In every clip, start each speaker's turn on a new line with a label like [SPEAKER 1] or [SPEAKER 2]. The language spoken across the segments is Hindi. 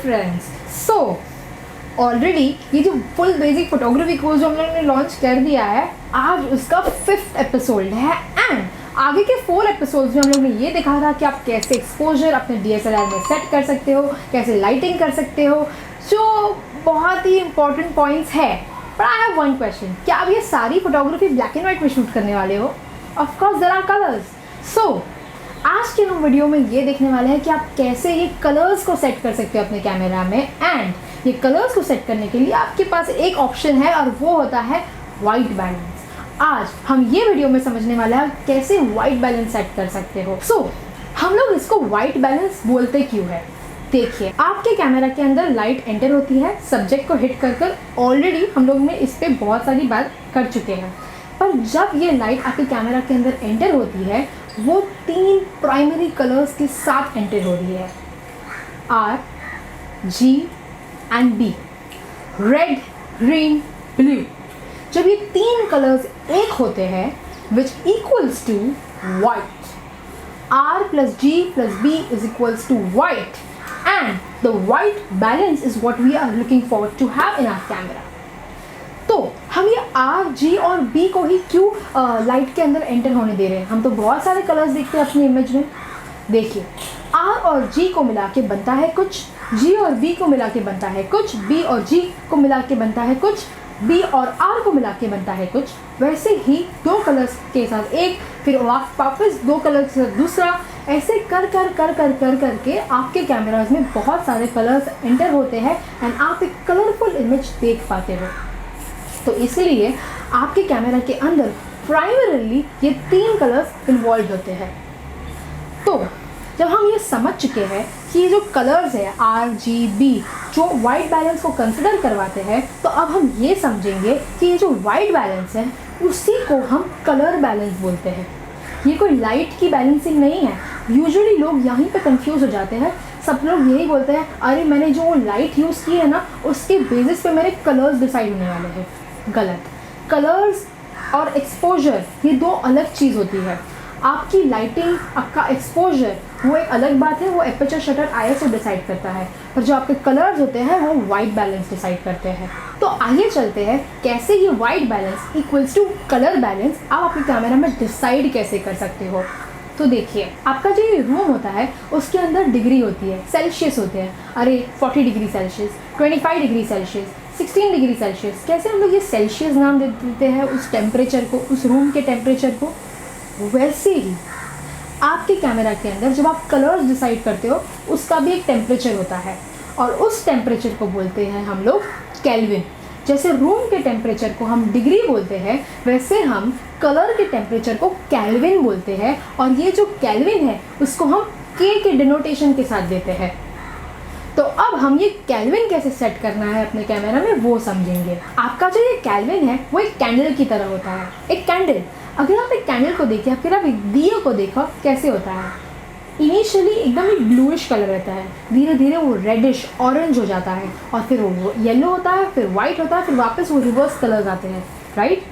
[SPEAKER 1] फ्रेंड्स, सो ऑलरेडी ये जो फुल बेसिक फोटोग्राफी कोर्स जो हम लोगों ने लॉन्च कर दिया है, आज उसका 5th एपिसोड है। एंड आगे के 4 एपिसोड्स में हम लोग ने ये देखा था कि आप कैसे एक्सपोजर अपने DSLR में सेट कर सकते हो, कैसे लाइटिंग कर सकते हो, जो बहुत ही इंपॉर्टेंट पॉइंट्स है। But I have one question, क्या आप ये सारी फोटोग्राफी ब्लैक एंड वाइट में शूट करने वाले हो? Of course there are colours. So आज के हम वीडियो में ये देखने वाले हैं कि आप कैसे ये कलर्स को सेट कर सकते हो अपने कैमरा में। एंड ये कलर्स को सेट करने के लिए आपके पास एक ऑप्शन है और वो होता है वाइट बैलेंस। आज हम ये वीडियो में समझने वाले हैं कैसे वाइट बैलेंस सेट कर सकते हो। सो हम लोग इसको वाइट बैलेंस बोलते क्यों है? देखिए, आपके कैमरा के अंदर लाइट एंटर होती है सब्जेक्ट को हिट कर कर। ऑलरेडी हम लोग ने इस पर बहुत सारी बात कर चुके हैं। पर जब ये लाइट आपके कैमरा के अंदर एंटर होती है, वो 3 प्राइमरी कलर्स के साथ एंटर हो रही है, R, G एंड B, रेड, ग्रीन, ब्लू। जब ये 3 कलर्स एक होते हैं which equals to white, R plus G plus B is equals to white, and the white balance is what we are looking forward to have in our camera. तो हम ये R, G और B को ही क्यों लाइट के अंदर एंटर होने दे रहे हैं? हम तो बहुत सारे कलर्स देखते हैं अपनी इमेज में। देखिए, R और G को मिला के बनता है कुछ, G और B को मिला के बनता है कुछ, B और G को मिला के बनता है कुछ, B और R को मिला के बनता है कुछ। वैसे ही 2 कलर्स के साथ एक, फिर वापस 2 कलर के साथ दूसरा, ऐसे कर करके आपके कैमराज में बहुत सारे कलर्स एंटर होते हैं एंड आप एक कलरफुल इमेज देख पाते हो। तो इसलिए आपके कैमरा के अंदर प्राइमरीली ये 3 कलर्स इन्वॉल्व होते हैं। तो जब हम ये समझ चुके हैं कि ये जो कलर्स है R, G, B जो वाइट बैलेंस को कंसिडर करवाते हैं, तो अब हम ये समझेंगे कि ये जो वाइट बैलेंस है उसी को हम कलर बैलेंस बोलते हैं। ये कोई लाइट की बैलेंसिंग नहीं है। यूजुअली लोग यहीं पे कंफ्यूज हो जाते हैं। सब लोग यही बोलते हैं, अरे मैंने जो लाइट यूज़ की है ना, उसके बेसिस पे मेरे कलर्स डिसाइड होने वाले हैं। गलत। कलर्स और एक्सपोजर ये 2 अलग चीज़ होती है। आपकी लाइटिंग, आपका एक्सपोजर वो एक अलग बात है, वो एपर्चर, शटर, ISO डिसाइड करता है। पर जो आपके कलर्स होते हैं वो वाइट बैलेंस डिसाइड करते हैं। तो आइए चलते हैं कैसे ये white balance equals to colour balance आप अपने कैमरा में डिसाइड कैसे कर सकते हो। तो देखिए, आपका जो ये रूम होता है उसके अंदर डिग्री होती है, सेल्सियस होते हैं। अरे 40 degree Celsius, 25 degree Celsius, 16 degree Celsius, कैसे हम लोग ये सेल्सियस नाम दे देते हैं उस टेम्परेचर को, उस रूम के टेम्परेचर को। वैसे ही आपके कैमरा के अंदर जब आप कलर्स डिसाइड करते हो उसका भी एक टेम्परेचर होता है और उस टेम्परेचर को बोलते हैं हम लोग केल्विन। जैसे रूम के टेम्परेचर को हम डिग्री बोलते हैं, वैसे हम कलर के टेम्परेचर को केल्विन बोलते हैं। और ये जो केल्विन है उसको हम K के डिनोटेशन के साथ देते हैं। तो अब हम ये केल्विन कैसे सेट करना है अपने कैमरा में वो समझेंगे। आपका जो ये केल्विन है वो एक कैंडल की तरह होता है। एक कैंडल, अगर आप एक कैंडल को देखें, फिर आप एक दिए को देखो कैसे होता है। इनिशियली एकदम एक ब्लूइश कलर रहता है, धीरे धीरे वो रेडिश ऑरेंज हो जाता है और फिर वो येलो होता है, फिर वाइट होता है, फिर वापस वो रिवर्स कलर्स आते हैं, राइट।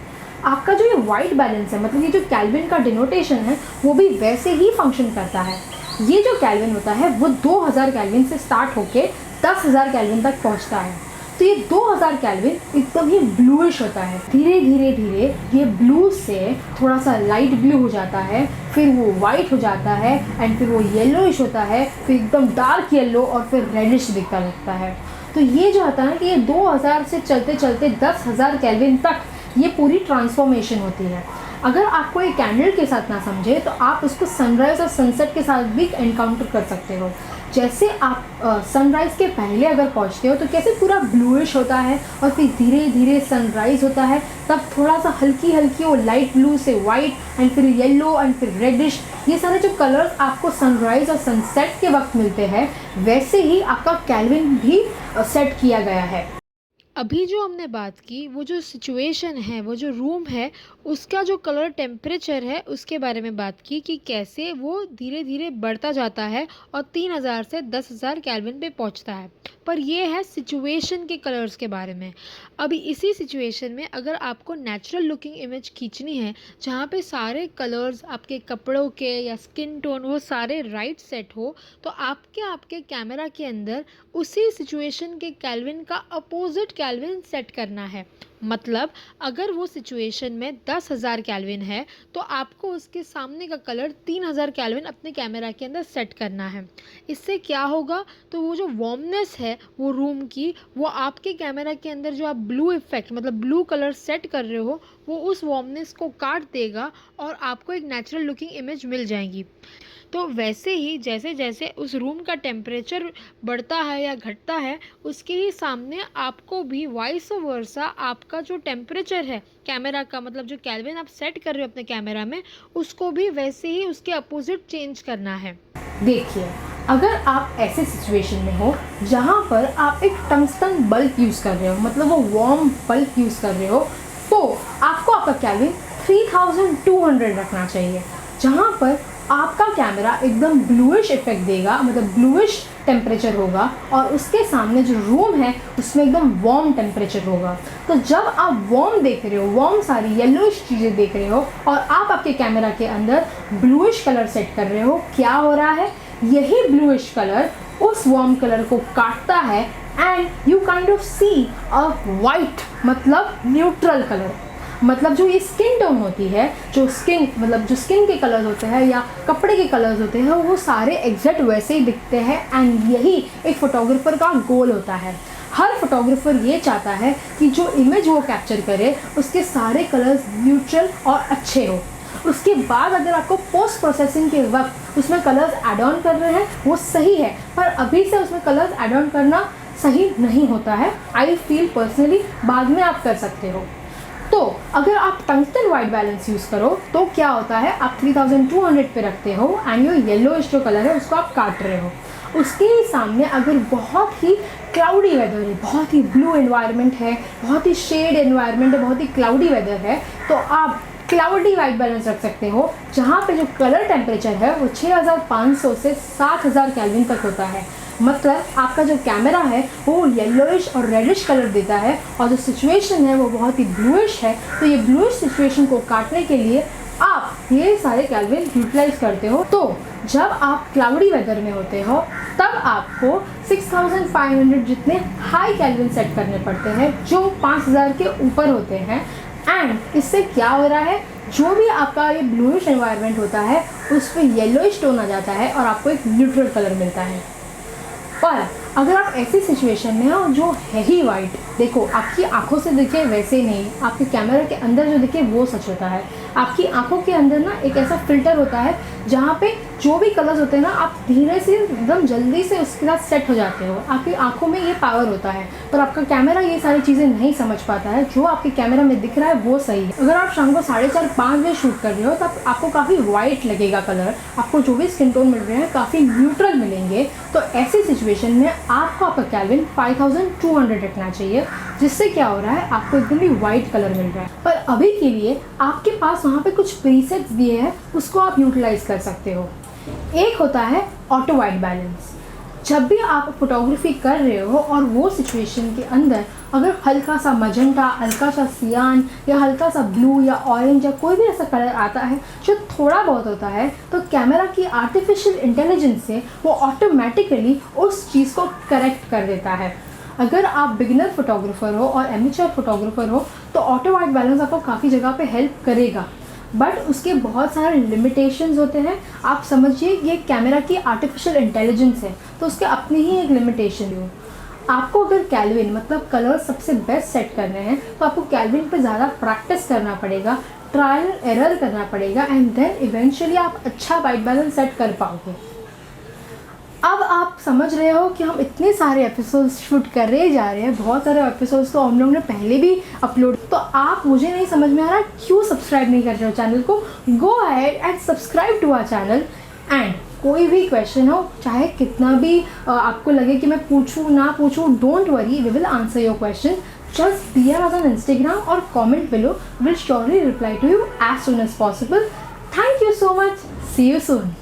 [SPEAKER 1] आपका जो ये वाइट बैलेंस है, मतलब ये जो केल्विन का डिनोटेशन है, वो भी वैसे ही फंक्शन करता है। ये जो केल्विन होता है वो 2000 केल्विन से स्टार्ट होके 10,000 केल्विन तक पहुंचता है। तो ये 2000 केल्विन एकदम ही ब्लूइश होता है। धीरे धीरे ये ब्लू से थोड़ा सा लाइट ब्लू हो जाता है, फिर वो वाइट हो जाता है एंड फिर वो येलोइश होता है, फिर एकदम डार्क येलो और फिर रेडिश दिखता लगता है। तो ये जो होता है कि ये 2000 से चलते चलते 10,000 केल्विन तक ये पूरी ट्रांसफॉर्मेशन होती है। अगर आपको ये कैंडल के साथ ना समझे तो आप उसको सनराइज़ और सनसेट के साथ भी एनकाउंटर कर सकते हो। जैसे आप सनराइज़ के पहले अगर पहुंचते हो तो कैसे पूरा ब्लूइश होता है और फिर धीरे धीरे सनराइज़ होता है, तब थोड़ा सा हल्की हल्की वो लाइट ब्लू से वाइट एंड फिर येलो एंड फिर रेडिश, ये सारे जो कलर्स आपको सनराइज़ और सनसेट के वक्त मिलते हैं, वैसे ही आपका केल्विन भी सेट किया गया है।
[SPEAKER 2] अभी जो हमने बात की वो जो सिचुएशन है, वो जो रूम है, उसका जो कलर टेम्परेचर है उसके बारे में बात की कि कैसे वो धीरे धीरे बढ़ता जाता है और 3000 से 10,000 केल्विन पे पहुंचता है। पर ये है सिचुएशन के कलर्स के बारे में। अभी इसी सिचुएशन में अगर आपको नेचुरल लुकिंग इमेज खींचनी है जहाँ पे सारे कलर्स आपके कपड़ों के या स्किन टोन वो सारे राइट सेट हो, तो आपके कैमरा के अंदर उसी सिचुएशन के केल्विन का अपोजिट केल्विन सेट करना है। मतलब अगर वो सिचुएशन में 10,000 केल्विन है तो आपको उसके सामने का कलर 3,000 केल्विन अपने कैमरा के अंदर सेट करना है। इससे क्या होगा, तो वो जो वार्मनेस है वो रूम की, वो आपके कैमरा के अंदर जो आप ब्लू इफेक्ट मतलब ब्लू कलर सेट कर रहे हो वो उस वार्मनेस को काट देगा और आपको एक नेचुरल लुकिंग इमेज मिल जाएगी। तो वैसे ही जैसे जैसे उस रूम का टेम्परेचर बढ़ता है या घटता है, उसके ही सामने आपको भी वाइस वर्सा आपका जो टेम्परेचर है कैमरा का, मतलब जो केल्विन आप सेट कर रहे हो अपने कैमरा में, उसको भी वैसे ही उसके अपोजिट चेंज करना है।
[SPEAKER 1] देखिए, अगर आप ऐसे सिचुएशन में हो जहाँ पर आप एक टंगस्टन बल्ब यूज़ कर रहे हो, मतलब वो वार्म बल्ब यूज़ कर रहे हो, तो आपको आपका केल्विन 3200 रखना चाहिए, जहाँ पर आपका कैमरा एकदम ब्लूइश इफेक्ट देगा, मतलब ब्लूइश टेम्परेचर होगा और उसके सामने जो रूम है उसमें एकदम वार्म टेम्परेचर होगा। तो जब आप वार्म देख रहे हो, वार्म सारी येलोइश चीज़ें देख रहे हो और आप आपके कैमरा के अंदर ब्लूइश कलर सेट कर रहे हो, क्या हो रहा है, यही ब्लूइश कलर उस वार्म कलर को काटता है and you kind of see a white, मतलब न्यूट्रल कलर। मतलब जो ये स्किन टोन होती है, जो स्किन के कलर्स होते हैं या कपड़े के कलर्स होते हैं, वो सारे एग्जैक्ट वैसे ही दिखते हैं एंड यही एक फोटोग्राफर का गोल होता है। हर फोटोग्राफर ये चाहता है कि जो इमेज वो कैप्चर करे उसके सारे कलर्स न्यूट्रल और अच्छे हो। उसके बाद अगर आपको पोस्ट प्रोसेसिंग के वक्त उसमें कलर्स ऐड ऑन कर रहे हैं वो सही है, पर अभी से उसमें कलर्स ऐड ऑन करना सही नहीं होता है। आई फील पर्सनली बाद में आप कर सकते हो। तो अगर आप टंगस्टन वाइट बैलेंस यूज़ करो तो क्या होता है, आप 3200 पे रखते हो एंड यो येलोइश जो कलर है उसको आप काट रहे हो। उसके सामने अगर बहुत ही क्लाउडी वेदर है, बहुत ही ब्लू एनवायरनमेंट है, बहुत ही शेड एनवायरनमेंट है, बहुत ही क्लाउडी वेदर है, तो आप क्लाउडी वाइट बैलेंस रख सकते हो, जहाँ पे जो कलर टेम्परेचर है वो 6500 से 7000 केल्विन तक होता है। मतलब आपका जो कैमरा है वो येलोइश और रेडिश कलर देता है और जो सिचुएशन है वो बहुत ही ब्लूइश है। तो ये ब्लूइश सिचुएशन को काटने के लिए आप ये सारे केल्विन यूटिलाइज करते हो। तो जब आप क्लाउडी वेदर में होते हो तब आपको 6500 जितने हाई केल्विन सेट करने पड़ते हैं, जो 5000 के ऊपर होते हैं। एंड इससे क्या हो रहा है, जो भी आपका ये ब्लूइश एनवायरनमेंट होता है उस पर येलोइश टोन आ जाता है और आपको एक न्यूट्रल कलर मिलता है। पर अगर आप ऐसी सिचुएशन में हो जो है ही वाइट, देखो आपकी आंखों से दिखे वैसे नहीं, आपके कैमरा के अंदर जो दिखे वो सच होता है। आपकी आंखों के अंदर ना एक ऐसा फिल्टर होता है जहाँ पे जो भी कलर्स होते हैं ना, आप धीरे से एकदम जल्दी से उसके साथ सेट हो जाते हो। आपकी आंखों में ये पावर होता है, पर आपका कैमरा ये सारी चीज़ें नहीं समझ पाता है। जो आपके कैमरा में दिख रहा है वो सही है। अगर आप शाम को 4:30-5 बजे शूट कर रहे हो तब आपको काफ़ी वाइट लगेगा कलर, आपको जो भी स्किन टोन मिल रहे हैं काफ़ी न्यूट्रल मिलेंगे। तो ऐसी सिचुएशन में आपको आपका केल्विन 5200 रखना चाहिए, जिससे क्या हो रहा है, आपको एकदम ही वाइट कलर मिल रहा है। पर अभी के लिए आपके पास वहाँ पे कुछ प्रीसेट्स दिए हैं, उसको आप यूटिलाइज कर सकते हो। एक होता है ऑटो वाइट बैलेंस। जब भी आप फोटोग्राफी कर रहे हो और वो सिचुएशन के अंदर अगर हल्का सा मजेंटा, हल्का सा सियान या हल्का सा ब्लू या ऑरेंज या कोई भी ऐसा कलर आता है जो थोड़ा बहुत होता है, तो कैमरा की आर्टिफिशियल इंटेलिजेंस से वो ऑटोमेटिकली उस चीज़ को करेक्ट कर देता है। अगर आप बिगिनर फोटोग्राफर हो और एमेच्योर फोटोग्राफर हो तो ऑटो वाइट बैलेंस आपको काफ़ी जगह पे हेल्प करेगा, बट उसके बहुत सारे लिमिटेशंस होते हैं। आप समझिए ये कैमरा की आर्टिफिशियल इंटेलिजेंस है, तो उसके अपनी ही एक लिमिटेशन हो। आपको अगर केल्विन मतलब कलर सबसे बेस्ट सेट करने हैं तो आपको केल्विन पे ज़्यादा प्रैक्टिस करना पड़ेगा, ट्रायल एरर करना पड़ेगा एंड देन इवेंचुअली आप अच्छा वाइट बैलेंस सेट कर पाओगे। अब आप समझ रहे हो कि हम इतने सारे एपिसोड्स शूट कर रहे जा रहे हैं, बहुत सारे एपिसोड्स तो हम लोग ने पहले भी अपलोड, तो आप मुझे नहीं समझ में आ रहा क्यों सब्सक्राइब नहीं कर रहे हो चैनल को। Go ahead and subscribe to our channel. And कोई भी क्वेश्चन हो, चाहे कितना भी आपको लगे कि मैं पूछूं ना पूछूं, don't worry, we will answer your question. just DM us on Instagram or comment below. We'll surely reply to you as soon as possible. Thank you so much. See you soon.